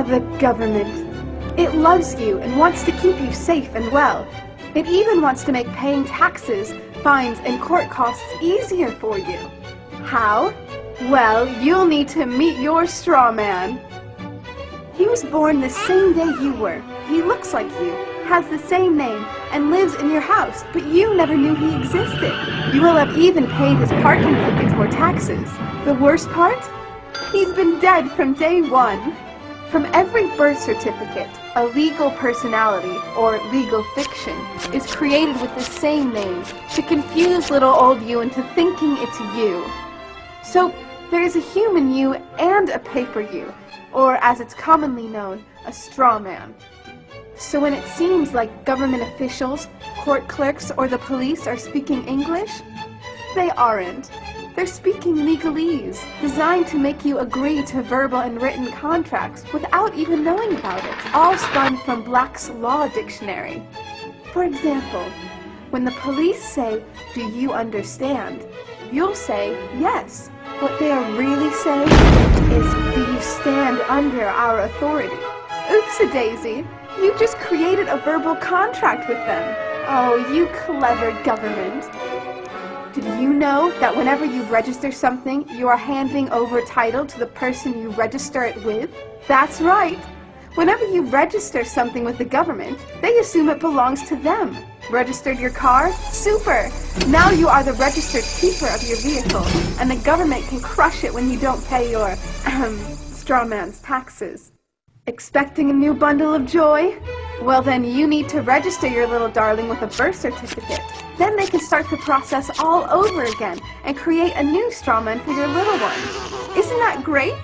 The government. It loves you and wants to keep you safe and well. It even wants to make paying taxes, fines, and court costs easier for you. How? Well, you'll need to meet your straw man. He was born the same day you were. He looks like you, has the same name, and lives in your house, but you never knew he existed. You will have even paid his parking tickets or taxes. The worst part? He's been dead from day one. From every birth certificate, a legal personality, or legal fiction, is created with the same name to confuse little old you into thinking it's you. So, there is a human you and a paper you, or as it's commonly known, a straw man. So when it seems like government officials, court clerks, or the police are speaking English, they aren't. They're speaking legalese, designed to make you agree to verbal and written contracts without even knowing about it, all spun from Black's Law Dictionary. For example, when the police say, "Do you understand?" you'll say, "Yes." What they are really saying is, "Do you stand under our authority?" Oops-a-daisy, you just created a verbal contract with them. Oh, you clever government. Did you know that whenever you register something, you are handing over title to the person you register it with? That's right. Whenever you register something with the government, they assume it belongs to them. Registered your car? Super! Now you are the registered keeper of your vehicle, and the government can crush it when you don't pay your, straw man's taxes. Expecting a new bundle of joy? Well then you need to register your little darling with a birth certificate. Then they can start the process all over again and create a new straw man for your little one. Isn't that great?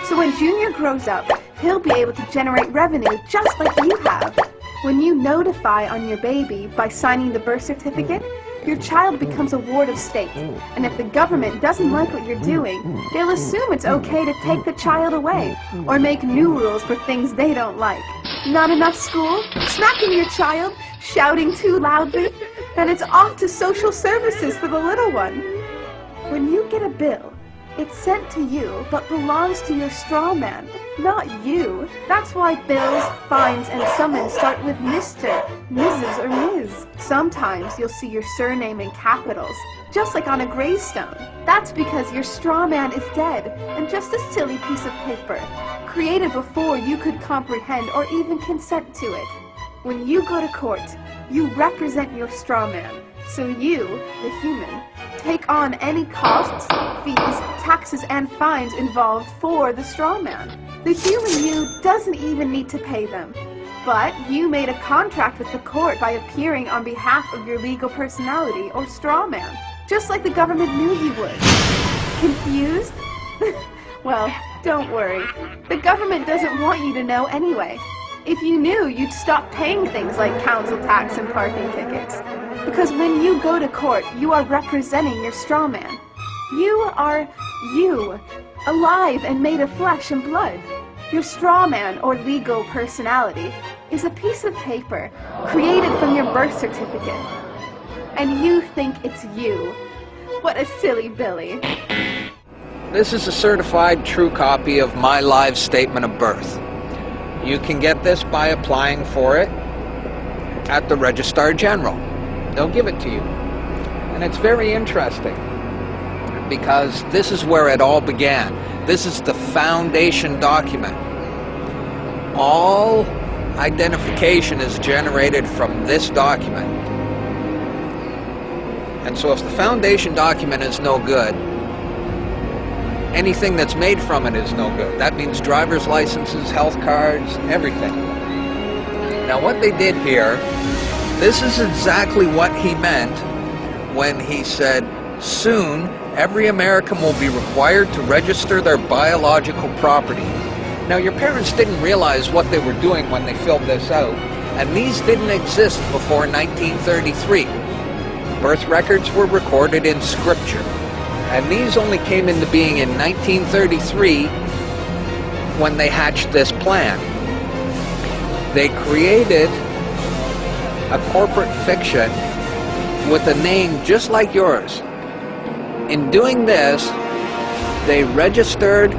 So when Junior grows up, he'll be able to generate revenue just like you have. When you notify on your baby by signing the birth certificate, your child becomes a ward of state, and if the government doesn't like what you're doing, they'll assume it's okay to take the child away, or make new rules for things they don't like. Not enough school? Smacking your child? Shouting too loudly? Then it's off to social services for the little one. When you get a bill, it's sent to you, but belongs to your straw man, not you. That's why bills, fines, and summons start with Mr., Mrs., or Ms. Sometimes you'll see your surname in capitals, just like on a gravestone. That's because your straw man is dead, and just a silly piece of paper, created before you could comprehend or even consent to it. When you go to court, you represent your straw man, so you, the human, take on any costs, fees, taxes, and fines involved for the straw man. The human you doesn't even need to pay them. But you made a contract with the court by appearing on behalf of your legal personality or straw man, just like the government knew you would. Confused? Well, don't worry. The government doesn't want you to know anyway. If you knew, you'd stop paying things like council tax and parking tickets. Because when you go to court, you are representing your straw man. You are you, alive and made of flesh and blood. Your straw man, or legal personality, is a piece of paper created from your birth certificate. And you think it's you. What a silly Billy. This is a certified true copy of my live statement of birth. You can get this by applying for it at the Registrar General. They'll give it to you. And it's very interesting because this is where it all began. This is the foundation document. All identification is generated from this document. And so if the foundation document is no good, anything that's made from it is no good. That means driver's licenses, health cards, everything. Now what they did here, this is exactly what he meant when he said, soon every American will be required to register their biological property. Now your parents didn't realize what they were doing when they filled this out, and these didn't exist before 1933. Birth records were recorded in scripture. And these only came into being in 1933 when they hatched this plan. They created a corporate fiction with a name just like yours. In doing this, they registered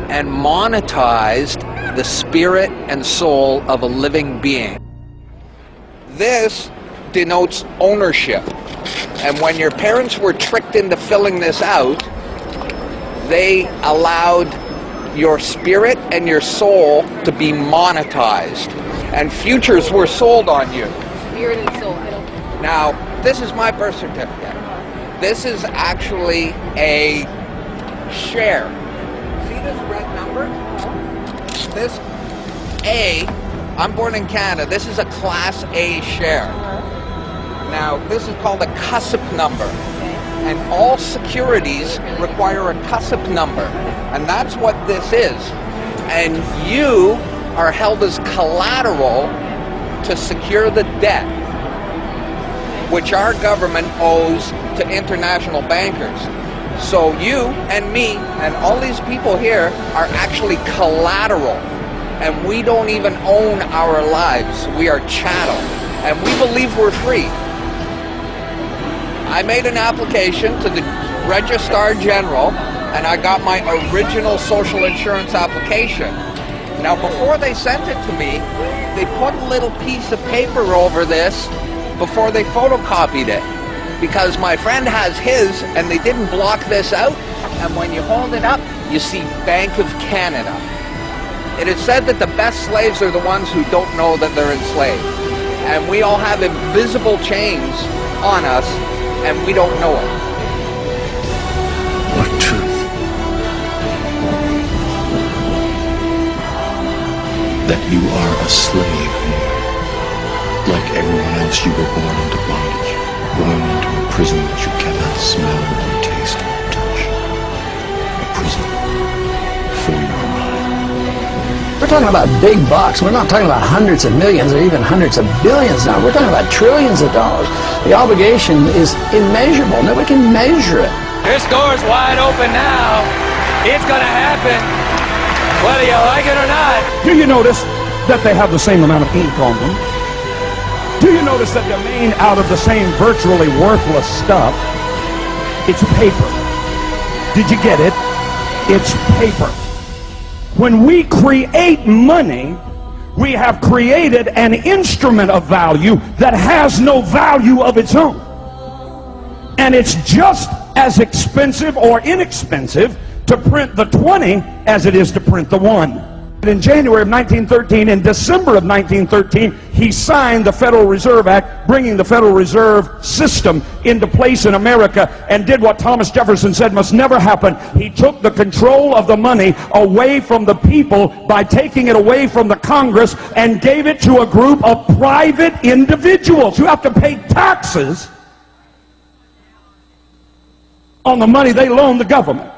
and monetized the spirit and soul of a living being. This denotes ownership. And when your parents were tricked into filling this out, they allowed your spirit and your soul to be monetized. And futures were sold on you. Spirit and soul. I don't. Now, this is my birth certificate. This is actually a share. See this red number? This A, I'm born in Canada, this is a Class A share. Now, this is called a CUSIP number. And all securities require a CUSIP number. And that's what this is. And you are held as collateral to secure the debt, which our government owes to international bankers. So you and me and all these people here are actually collateral. And we don't even own our lives. We are chattel. And we believe we're free. I made an application to the Registrar General, and I got my original social insurance application. Now, before they sent it to me, they put a little piece of paper over this before they photocopied it, because my friend has his, and they didn't block this out, and when you hold it up, you see Bank of Canada. It is said that the best slaves are the ones who don't know that they're enslaved, and we all have invisible chains on us, and we don't know it. What truth? That you are a slave. Like everyone else, you were born into bondage, born into a prison that you cannot smell or taste or touch. A prison for your mind. We're talking about big bucks. We're not talking about hundreds of millions or even hundreds of billions now. We're talking about trillions of dollars. The obligation is immeasurable. Nobody can measure it. This door's wide open now. It's gonna happen, whether you like it or not. Do you notice that they have the same amount of ink on them? Do you notice that they're made out of the same virtually worthless stuff? It's paper. Did you get it? It's paper. When we create money, we have created an instrument of value that has no value of its own. And it's just as expensive or inexpensive to print the 20 as it is to print the 1. In January of 1913, in December of 1913, he signed the Federal Reserve Act, bringing the Federal Reserve System into place in America, and did what Thomas Jefferson said must never happen. He took the control of the money away from the people by taking it away from the Congress and gave it to a group of private individuals who have to pay taxes on the money they loan the government.